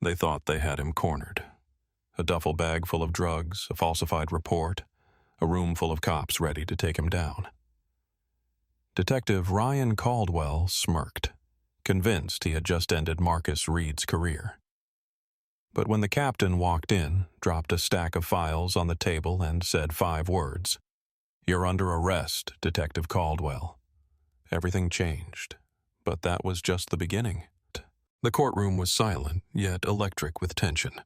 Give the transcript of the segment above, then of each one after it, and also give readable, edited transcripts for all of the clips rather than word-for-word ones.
They thought they had him cornered. A duffel bag full of drugs, a falsified report, a room full of cops ready to take him down. Detective Ryan Caldwell smirked, convinced he had just ended Marcus Reed's career. But when the captain walked in, dropped a stack of files on the table, and said 5 words, "You're under arrest, Detective Caldwell," everything changed. But that was just the beginning. The courtroom was silent, yet electric with tension.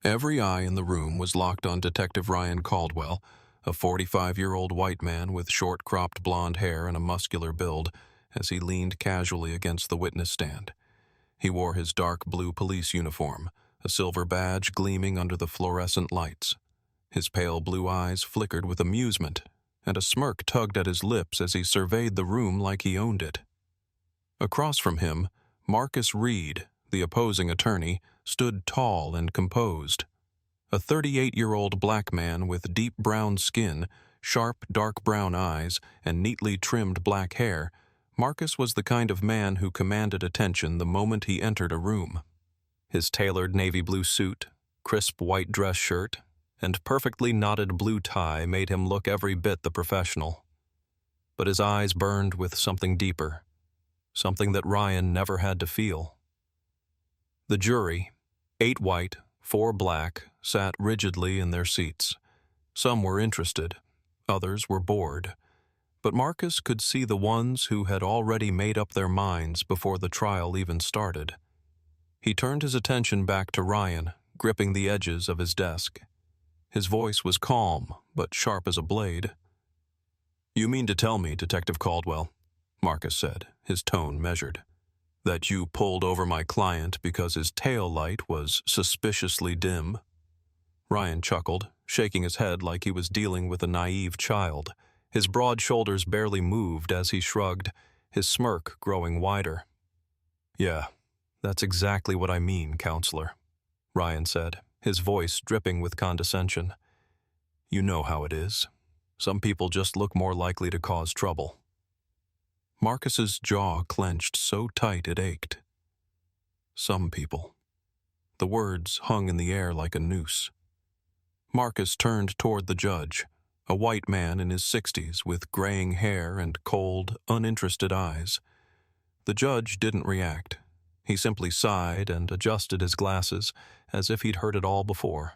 Every eye in the room was locked on Detective Ryan Caldwell, a 45-year-old white man with short-cropped blonde hair and a muscular build, as he leaned casually against the witness stand. He wore his dark blue police uniform, a silver badge gleaming under the fluorescent lights. His pale blue eyes flickered with amusement, and a smirk tugged at his lips as he surveyed the room like he owned it. Across from him, Marcus Reed, the opposing attorney, stood tall and composed. A 38-year-old black man with deep brown skin, sharp dark brown eyes, and neatly trimmed black hair, Marcus was the kind of man who commanded attention the moment he entered a room. His tailored navy blue suit, crisp white dress shirt, and perfectly knotted blue tie made him look every bit the professional. But his eyes burned with something deeper, something that Ryan never had to feel. The jury, 8 white, 4 black, sat rigidly in their seats. Some were interested, others were bored, but Marcus could see the ones who had already made up their minds before the trial even started. He turned his attention back to Ryan, gripping the edges of his desk. His voice was calm, but sharp as a blade. "You mean to tell me, Detective Caldwell," Marcus said, his tone measured, "that you pulled over my client because his tail light was suspiciously dim?" Ryan chuckled, shaking his head like he was dealing with a naive child. His broad shoulders barely moved as he shrugged, his smirk growing wider. "Yeah, that's exactly what I mean, counselor," Ryan said, his voice dripping with condescension. "You know how it is. Some people just look more likely to cause trouble." Marcus's jaw clenched so tight it ached. Some people. The words hung in the air like a noose. Marcus turned toward the judge, a white man in his 60s with graying hair and cold, uninterested eyes. The judge didn't react. He simply sighed and adjusted his glasses as if he'd heard it all before.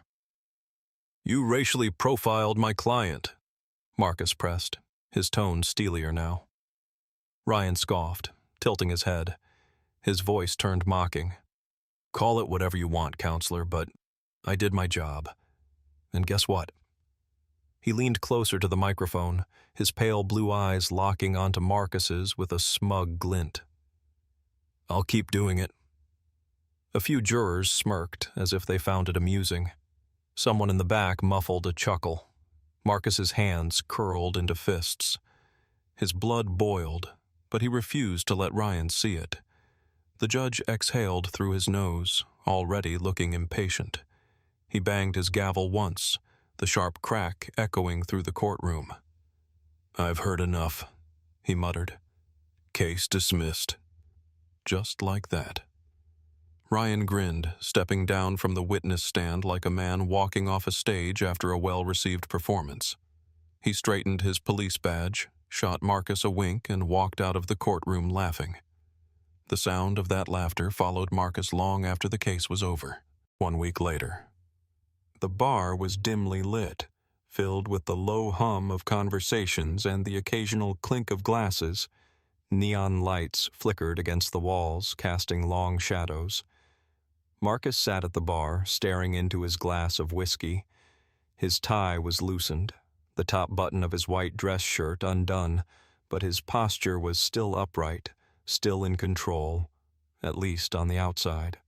"You racially profiled my client," Marcus pressed, his tone steelier now. Ryan scoffed, tilting his head. His voice turned mocking. "Call it whatever you want, counselor, but I did my job. And guess what?" He leaned closer to the microphone, his pale blue eyes locking onto Marcus's with a smug glint. "I'll keep doing it." A few jurors smirked as if they found it amusing. Someone in the back muffled a chuckle. Marcus's hands curled into fists. His blood boiled, but he refused to let Ryan see it. The judge exhaled through his nose, already looking impatient. He banged his gavel once, the sharp crack echoing through the courtroom. "I've heard enough," he muttered. "Case dismissed." Just like that. Ryan grinned, stepping down from the witness stand like a man walking off a stage after a well-received performance. He straightened his police badge, shot Marcus a wink, and walked out of the courtroom laughing. The sound of that laughter followed Marcus long after the case was over. 1 week later. The bar was dimly lit, filled with the low hum of conversations and the occasional clink of glasses. Neon lights flickered against the walls, casting long shadows. Marcus sat at the bar, staring into his glass of whiskey. His tie was loosened, the top button of his white dress shirt undone, but his posture was still upright, still in control, at least on the outside.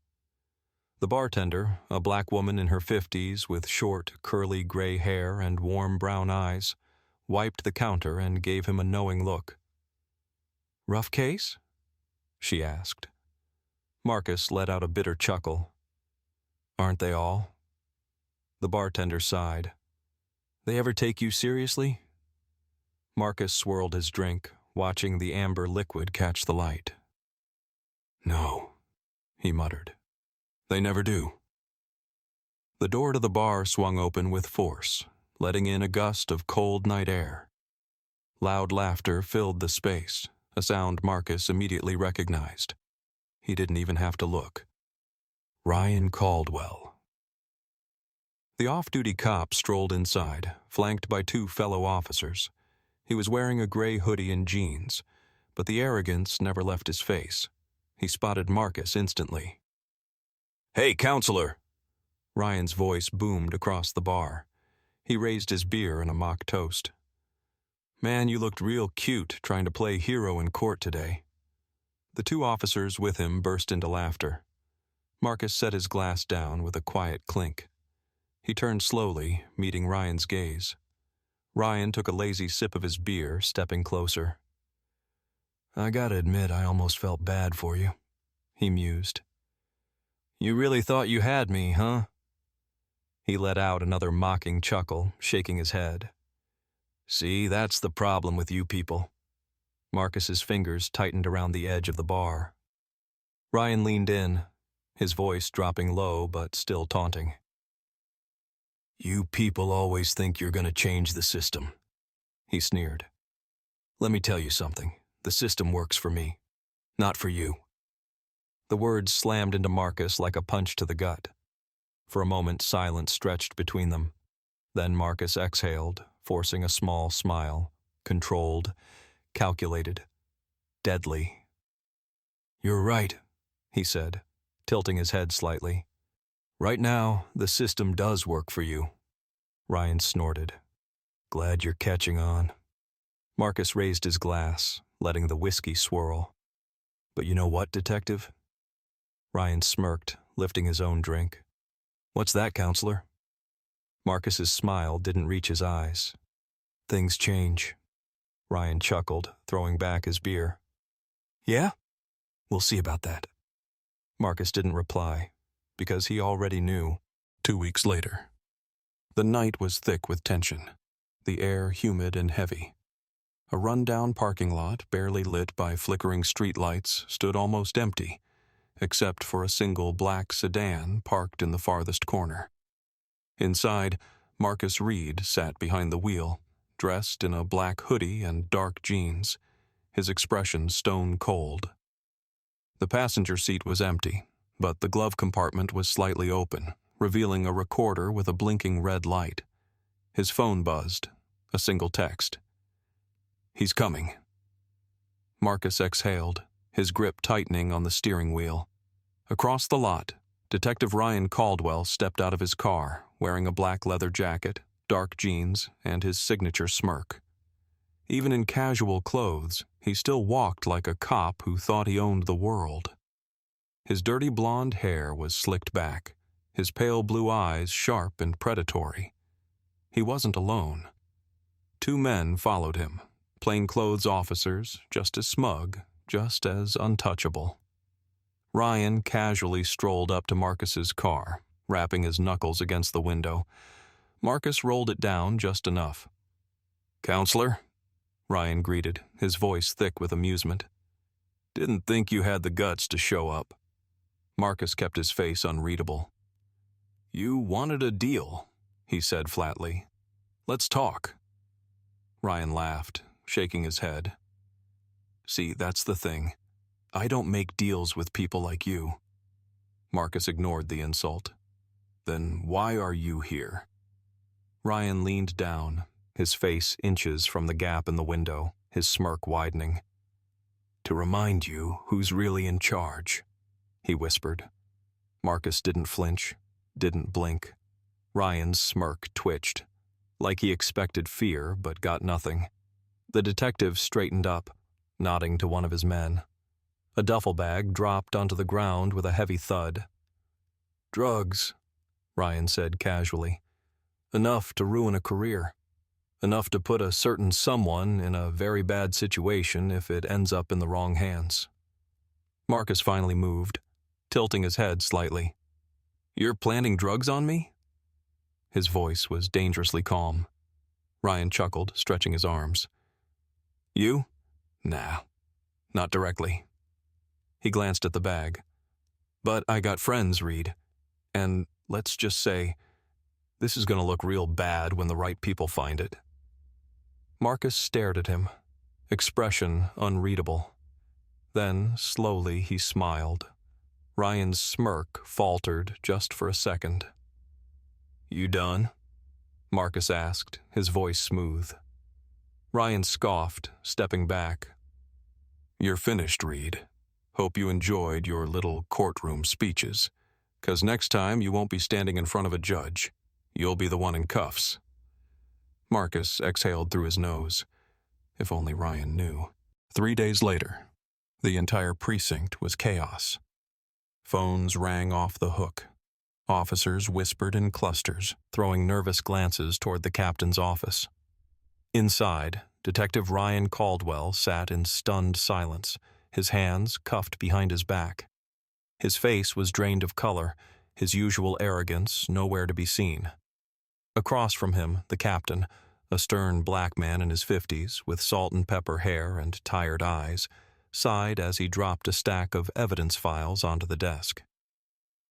The bartender, a black woman in her 50s with short, curly gray hair and warm brown eyes, wiped the counter and gave him a knowing look. "Rough case?" she asked. Marcus let out a bitter chuckle. "Aren't they all?" The bartender sighed. "They ever take you seriously?" Marcus swirled his drink, watching the amber liquid catch the light. "No," he muttered. They never do. The door to the bar swung open with force, letting in a gust of cold night air. Loud laughter filled the space, a sound Marcus immediately recognized. He didn't even have to look. Ryan Caldwell. The off-duty cop strolled inside, flanked by two fellow officers. He was wearing a gray hoodie and jeans, but the arrogance never left his face. He spotted Marcus instantly. "Hey, counselor!" Ryan's voice boomed across the bar. He raised his beer in a mock toast. "Man, you looked real cute trying to play hero in court today." The two officers with him burst into laughter. Marcus set his glass down with a quiet clink. He turned slowly, meeting Ryan's gaze. Ryan took a lazy sip of his beer, stepping closer. "I gotta admit, I almost felt bad for you," he mused. "You really thought you had me, huh?" He let out another mocking chuckle, shaking his head. "See, that's the problem with you people." Marcus's fingers tightened around the edge of the bar. Ryan leaned in, his voice dropping low but still taunting. "You people always think you're gonna change the system," he sneered. "Let me tell you something. The system works for me, not for you." The words slammed into Marcus like a punch to the gut. For a moment, silence stretched between them. Then Marcus exhaled, forcing a small smile, controlled, calculated, deadly. "You're right," he said, tilting his head slightly. "Right now, the system does work for you." Ryan snorted. "Glad you're catching on." Marcus raised his glass, letting the whiskey swirl. "But you know what, detective?" Ryan smirked, lifting his own drink. "What's that, counselor?" Marcus's smile didn't reach his eyes. "Things change." Ryan chuckled, throwing back his beer. "Yeah? We'll see about that." Marcus didn't reply, because he already knew. 2 weeks later. The night was thick with tension, the air humid and heavy. A run-down parking lot, barely lit by flickering streetlights, stood almost empty, except for a single black sedan parked in the farthest corner. Inside, Marcus Reed sat behind the wheel, dressed in a black hoodie and dark jeans, his expression stone cold. The passenger seat was empty, but the glove compartment was slightly open, revealing a recorder with a blinking red light. His phone buzzed, a single text. "He's coming." Marcus exhaled, his grip tightening on the steering wheel. Across the lot, Detective Ryan Caldwell stepped out of his car, wearing a black leather jacket, dark jeans, and his signature smirk. Even in casual clothes, he still walked like a cop who thought he owned the world. His dirty blonde hair was slicked back, his pale blue eyes sharp and predatory. He wasn't alone. 2 men followed him, plainclothes officers, just as smug, just as untouchable. Ryan casually strolled up to Marcus's car, rapping his knuckles against the window. Marcus rolled it down just enough. "Counselor?" Ryan greeted, his voice thick with amusement. "Didn't think you had the guts to show up." Marcus kept his face unreadable. "You wanted a deal," he said flatly. "Let's talk." Ryan laughed, shaking his head. "See, that's the thing. I don't make deals with people like you." Marcus ignored the insult. "Then why are you here?" Ryan leaned down, his face inches from the gap in the window, his smirk widening. "To remind you who's really in charge," he whispered. Marcus didn't flinch, didn't blink. Ryan's smirk twitched, like he expected fear but got nothing. The detective straightened up, nodding to one of his men. A duffel bag dropped onto the ground with a heavy thud. "Drugs," Ryan said casually. "Enough to ruin a career. Enough to put a certain someone in a very bad situation if it ends up in the wrong hands." Marcus finally moved, tilting his head slightly. "You're planting drugs on me?" His voice was dangerously calm. Ryan chuckled, stretching his arms. "You? Nah, not directly." He glanced at the bag. But I got friends, Reed. And let's just say, this is going to look real bad when the right people find it. Marcus stared at him, expression unreadable. Then, slowly, he smiled. Ryan's smirk faltered just for a second. You done? Marcus asked, his voice smooth. Ryan scoffed, stepping back. You're finished, Reed. Hope you enjoyed your little courtroom speeches, 'cause next time you won't be standing in front of a judge. You'll be the one in cuffs. Marcus exhaled through his nose. If only Ryan knew. 3 days later, the entire precinct was chaos. Phones rang off the hook. Officers whispered in clusters, throwing nervous glances toward the captain's office. Inside, Detective Ryan Caldwell sat in stunned silence, his hands cuffed behind his back. His face was drained of color, his usual arrogance nowhere to be seen. Across from him, the captain, a stern black man in his 50s with salt and pepper hair and tired eyes, sighed as he dropped a stack of evidence files onto the desk.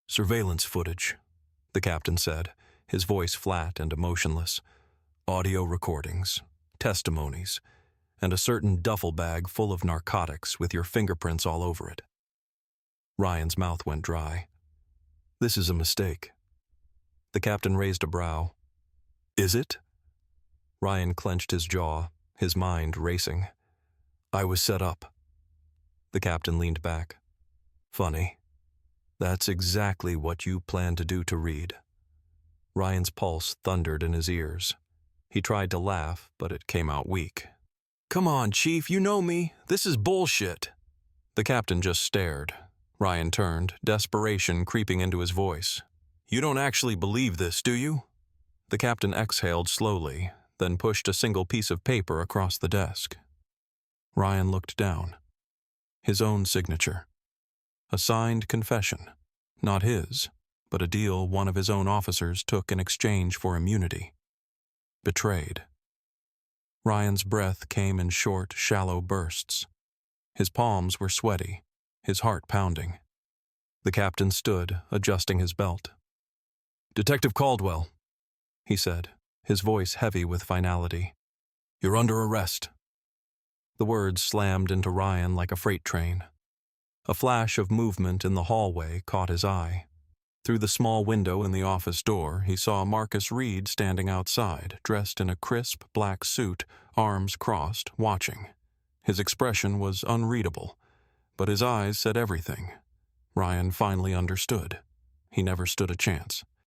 Surveillance footage, the captain said, his voice flat and emotionless. Audio recordings, testimonies, and a certain duffel bag full of narcotics with your fingerprints all over it. Ryan's mouth went dry. This is a mistake. The captain raised a brow. Is it? Ryan clenched his jaw, his mind racing. I was set up. The captain leaned back. Funny. That's exactly what you planned to do to Reed. Ryan's pulse thundered in his ears. He tried to laugh, but it came out weak. Come on, Chief, you know me. This is bullshit. The captain just stared. Ryan turned, desperation creeping into his voice. You don't actually believe this, do you? The captain exhaled slowly, then pushed a single piece of paper across the desk. Ryan looked down. His own signature. A signed confession. Not his, but a deal one of his own officers took in exchange for immunity. Betrayed. Ryan's breath came in short, shallow bursts. His palms were sweaty, his heart pounding. The captain stood, adjusting his belt. Detective Caldwell, he said, his voice heavy with finality. You're under arrest. The words slammed into Ryan like a freight train. A flash of movement in the hallway caught his eye. Through the small window in the office door, he saw Marcus Reed standing outside, dressed in a crisp black suit, arms crossed, watching. His expression was unreadable, but his eyes said everything. Ryan finally understood. He never stood a chance.